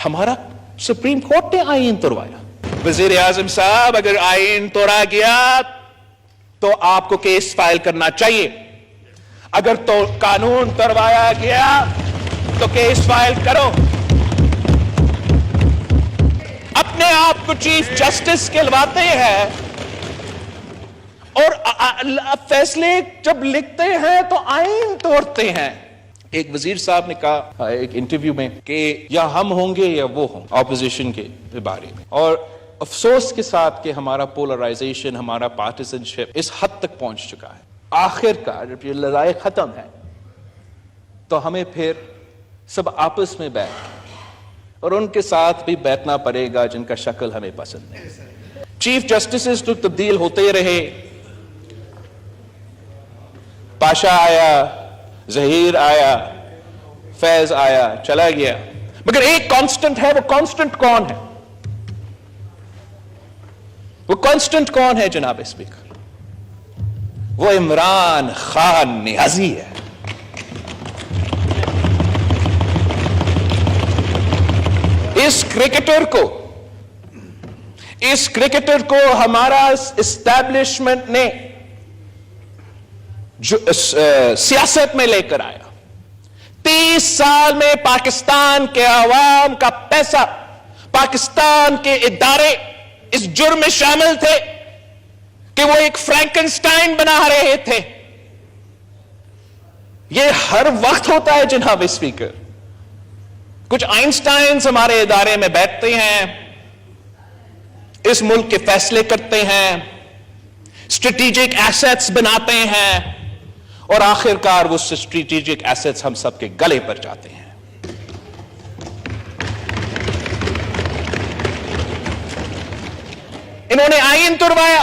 ہمارا supreme court نے آئین توڑوایا. وزیر اعظم صاحب اگر آئین توڑا گیا تو آپ کو کیس فائل کرنا چاہیے. اگر تو قانون توڑوایا گیا تو کیس فائل کرو. اپنے آپ کو چیف جسٹس کہلواتے ہیں اور فیصلے جب لکھتے ہیں تو آئین توڑتے ہیں. ایک وزیر صاحب نے کہا ایک انٹرویو میں کہ یا ہم ہوں گے یا وہ ہوں اپوزیشن کے بارے میں. اور افسوس کے ساتھ کہ ہمارا پولرائزیشن، ہمارا پارٹیزن شپ اس حد تک پہنچ چکا ہے. آخر کار جب یہ لڑائی ختم ہے تو ہمیں پھر سب آپس میں بیٹھ اور ان کے ساتھ بھی بیٹھنا پڑے گا جن کا شکل ہمیں پسند نہیں. چیف جسٹسز تو تبدیل ہوتے رہے. پاشا آیا، ظہیر آیا، فیض آیا، چلا گیا، مگر ایک کانسٹنٹ ہے. وہ کانسٹنٹ کون ہے؟ وہ کانسٹنٹ کون ہے جناب اسپیکر؟ وہ عمران خان نیازی ہے. اس کرکٹر کو ہمارا اسٹیبلشمنٹ نے جو سیاست میں لے کر آیا. 30 سال میں پاکستان کے عوام کا پیسہ، پاکستان کے ادارے اس جرم میں شامل تھے کہ وہ ایک فرینکنسٹائن بنا رہے تھے. یہ ہر وقت ہوتا ہے جناب اسپیکر. کچھ آئنسٹائنز ہمارے ادارے میں بیٹھتے ہیں، اس ملک کے فیصلے کرتے ہیں، اسٹریٹجک ایسٹس بناتے ہیں اور آخر کار وہ اسٹریٹجک ایسٹس ہم سب کے گلے پر جاتے ہیں. انہوں نے آئین توڑوایا.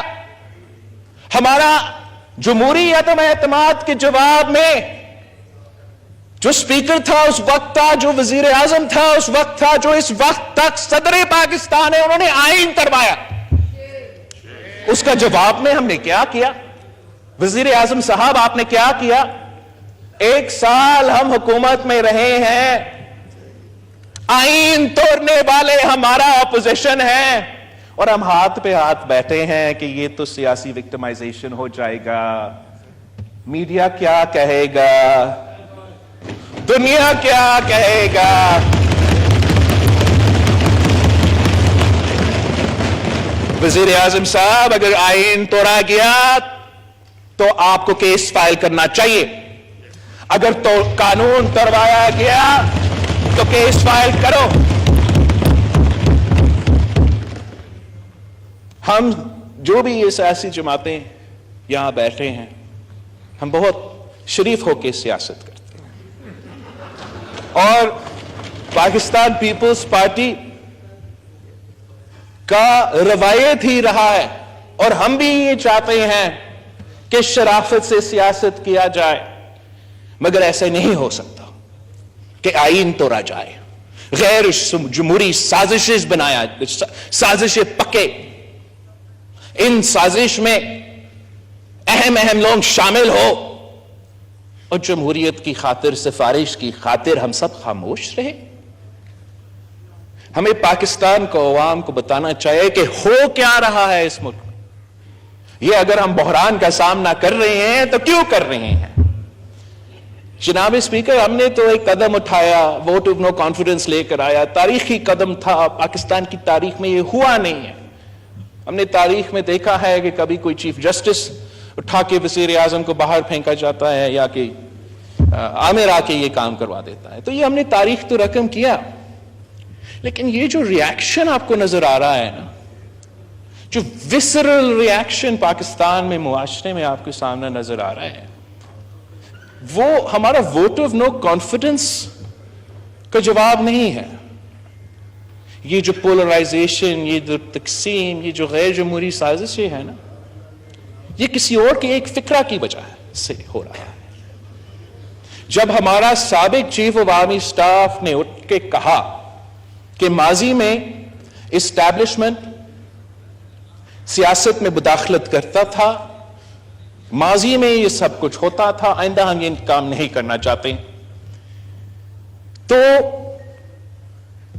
ہمارا جمہوری عدم اعتماد کے جواب میں جو اسپیکر تھا اس وقت تھا، جو وزیر اعظم تھا اس وقت تھا، جو اس وقت تک صدر پاکستان ہے، انہوں نے آئین توڑوایا. اس کا جواب میں ہم نے کیا کیا؟ وزیر اعظم صاحب آپ نے کیا کیا؟ 1 سال ہم حکومت میں رہے ہیں، آئین توڑنے والے ہمارا اپوزیشن ہے اور ہم ہاتھ پہ ہاتھ بیٹھے ہیں کہ یہ تو سیاسی وکٹمائزیشن ہو جائے گا. میڈیا کیا کہے گا؟ دنیا کیا کہے گا؟ وزیر اعظم صاحب اگر آئین توڑا گیا تو آپ کو کیس فائل کرنا چاہیے. اگر تو قانون توڑوایا گیا تو کیس فائل کرو. ہم جو بھی یہ سیاسی جماعتیں یہاں بیٹھے ہیں، ہم بہت شریف ہو کے سیاست کرتے ہیں اور پاکستان پیپلز پارٹی کا روایت ہی رہا ہے اور ہم بھی یہ چاہتے ہیں کہ شرافت سے سیاست کیا جائے. مگر ایسے نہیں ہو سکتا کہ آئین توڑا جائے، غیر جمہوری سازشیں بنایا، سازشیں پکے. ان سازش میں اہم لوگ شامل ہو اور جمہوریت کی خاطر، سفارش کی خاطر ہم سب خاموش رہے. ہمیں پاکستان کو، عوام کو بتانا چاہیے کہ ہو کیا رہا ہے اس ملک میں. یہ اگر ہم بحران کا سامنا کر رہے ہیں تو کیوں کر رہے ہیں؟ جناب اسپیکر، ہم نے تو ایک قدم اٹھایا، ووٹ آف نو کانفیڈنس لے کر آیا. تاریخی قدم تھا، پاکستان کی تاریخ میں یہ ہوا نہیں ہے. ہم نے تاریخ میں دیکھا ہے کہ کبھی کوئی چیف جسٹس اٹھا کے وزیر اعظم کو باہر پھینکا جاتا ہے یا کہ عامر آ کے یہ کام کروا دیتا ہے. تو یہ ہم نے تاریخ تو رقم کیا، لیکن یہ جو ریاکشن آپ کو نظر آ رہا ہے نا، جو وسرل ریاکشن پاکستان میں، معاشرے میں آپ کے سامنے نظر آ رہا ہے، وہ ہمارا ووٹ آف نو کانفیڈنس کا جواب نہیں ہے. یہ جو پولرائزیشن، یہ جو تقسیم، یہ جو غیر جمہوری سازشیں ہیں نا، یہ کسی اور کے ایک فکرہ کی وجہ سے ہو رہا ہے. جب ہمارا سابق چیف آف آرمی سٹاف نے اٹھ کے کہا کہ ماضی میں اسٹیبلشمنٹ سیاست میں مداخلت کرتا تھا، ماضی میں یہ سب کچھ ہوتا تھا، آئندہ ہم یہ کام نہیں کرنا چاہتے، تو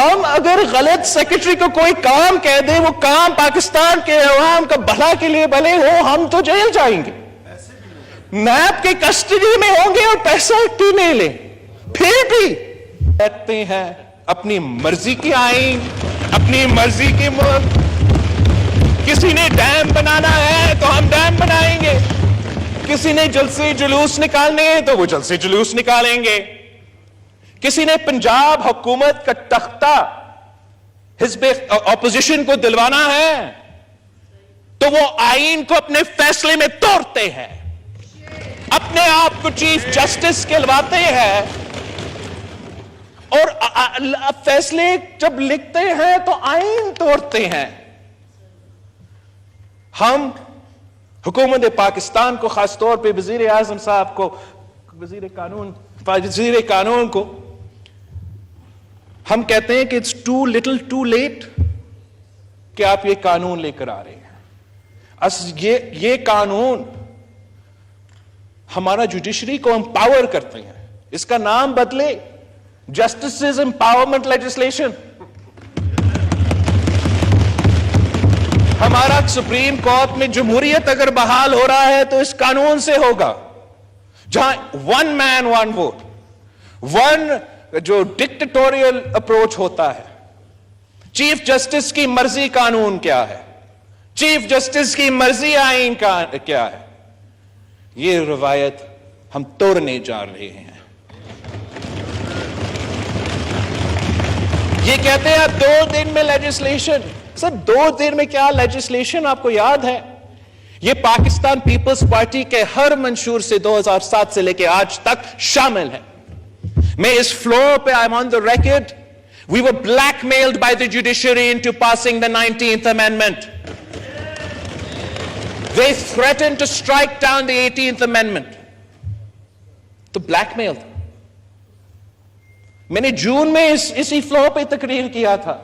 ہم اگر غلط سیکرٹری کو کوئی کام کہہ دیں، وہ کام پاکستان کے عوام کا بھلا کے لیے بھلے ہو، ہم تو جیل جائیں گے، نیب کے کسٹڈی میں ہوں گے اور پیسہ کیوں نہیں لیں، پھر بھی کہتے ہیں اپنی مرضی کی آئین، اپنی مرضی کی ملک. کسی نے ڈیم بنانا ہے تو ہم ڈیم بنائیں گے، کسی نے جلسے جلوس نکالنے ہیں تو وہ جلسے جلوس نکالیں گے، کسی نے پنجاب حکومت کا تختہ حزب اپوزیشن کو دلوانا ہے تو وہ آئین کو اپنے فیصلے میں توڑتے ہیں، اپنے آپ کو چیف جسٹس کہلواتے ہیں، اور فیصلے جب لکھتے ہیں تو آئین توڑتے ہیں. ہم حکومت پاکستان کو، خاص طور پہ وزیر اعظم صاحب کو، وزیر قانون کو ہم کہتے ہیں کہ it's too little too late کہ آپ یہ قانون لے کر آ رہے ہیں. یہ قانون ہمارا جوڈیشری کو امپاور کرتے ہیں، اس کا نام بدلے جسٹس امپاورمنٹ لیجسلیشن. ہمارا سپریم کورٹ میں جمہوریت اگر بحال ہو رہا ہے تو اس قانون سے ہوگا، جہاں ون مین ون ووٹ، جو ڈکٹیٹوریل اپروچ ہوتا ہے. چیف جسٹس کی مرضی قانون کیا ہے، چیف جسٹس کی مرضی آئین کیا ہے، یہ روایت ہم توڑنے جا رہے ہیں. یہ کہتے ہیں 2 دن میں لیجسلیشن. سر 2 دن میں کیا لیجسلیشن آپ کو یاد ہے؟ یہ پاکستان پیپلز پارٹی کے ہر منشور سے 2007 سے لے کے آج تک شامل ہے. میں اس فلور پہ I'm on the record. We were blackmailed by the judiciary into passing the 19th Amendment. They threatened to strike down the 18th Amendment. تو blackmail تھا. میں نے جون میں اسی فلور پہ تقریر کیا تھا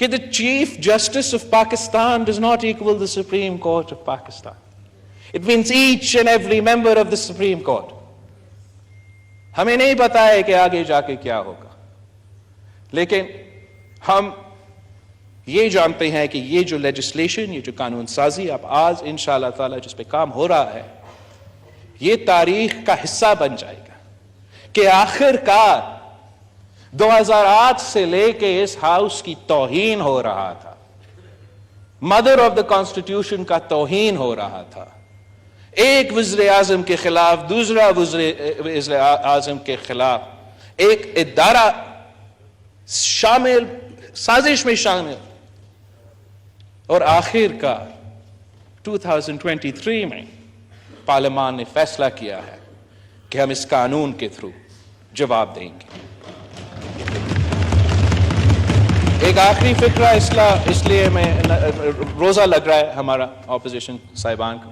کہ the Chief Justice of Pakistan does not equal the Supreme Court of Pakistan. It means each and every member of the Supreme Court. ہمیں نہیں پتا ہے کہ آگے جا کے کیا ہوگا، لیکن ہم یہ جانتے ہیں کہ یہ جو لیجسلیشن، یہ جو قانون سازی اب آج انشاءاللہ تعالی جس پہ کام ہو رہا ہے، یہ تاریخ کا حصہ بن جائے گا کہ آخر کار 2008 سے لے کے اس ہاؤس کی توہین ہو رہا تھا، مدر آف دا کانسٹیٹیوشن کا توہین ہو رہا تھا، ایک وزیر اعظم کے خلاف دوسرا وزیر اعظم کے خلاف ایک ادارہ شامل، سازش میں شامل، اور آخر کار 2023 میں پارلیمان نے فیصلہ کیا ہے کہ ہم اس قانون کے تھرو جواب دیں گے. ایک آخری فکرہ اس لیے میں روزہ لگ رہا ہے ہمارا اپوزیشن صاحبان کا.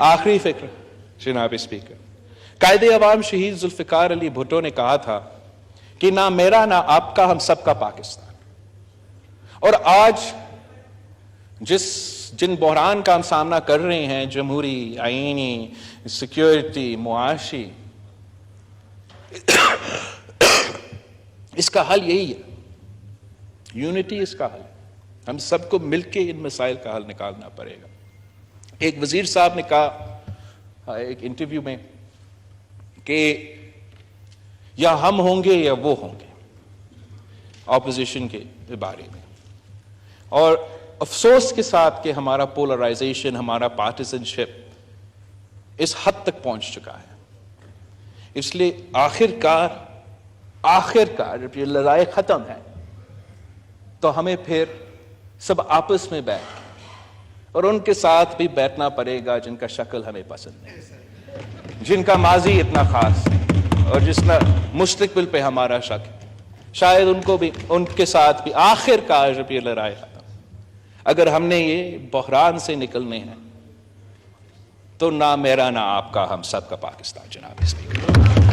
آخری فکر جناب اسپیکر، قائد عوام شہید ذوالفقار علی بھٹو نے کہا تھا کہ نہ میرا نہ آپ کا، ہم سب کا پاکستان. اور آج جن بحران کا ہم سامنا کر رہے ہیں، جمہوری، آئینی، سیکیورٹی، معاشی، اس کا حل یہی ہے، یونٹی اس کا حل ہے. ہم سب کو مل کے ان مسائل کا حل نکالنا پڑے گا. ایک وزیر صاحب نے کہا ایک انٹرویو میں کہ یا ہم ہوں گے یا وہ ہوں گے اپوزیشن کے بارے میں، اور افسوس کے ساتھ کہ ہمارا پولرائزیشن، ہمارا پارٹیزن شپ اس حد تک پہنچ چکا ہے. اس لیے آخر کار جب یہ لڑائی ختم ہے تو ہمیں پھر سب آپس میں بیٹھ اور ان کے ساتھ بھی بیٹھنا پڑے گا جن کا شکل ہمیں پسند نہیں، جن کا ماضی اتنا خاص ہے اور جس کا مستقبل پہ ہمارا شک ہے. شاید ان کے ساتھ بھی آخر کار جب یہ لڑائی ختم، اگر ہم نے یہ بحران سے نکلنے ہیں تو نہ میرا نہ آپ کا، ہم سب کا پاکستان. جناب اسپیکر.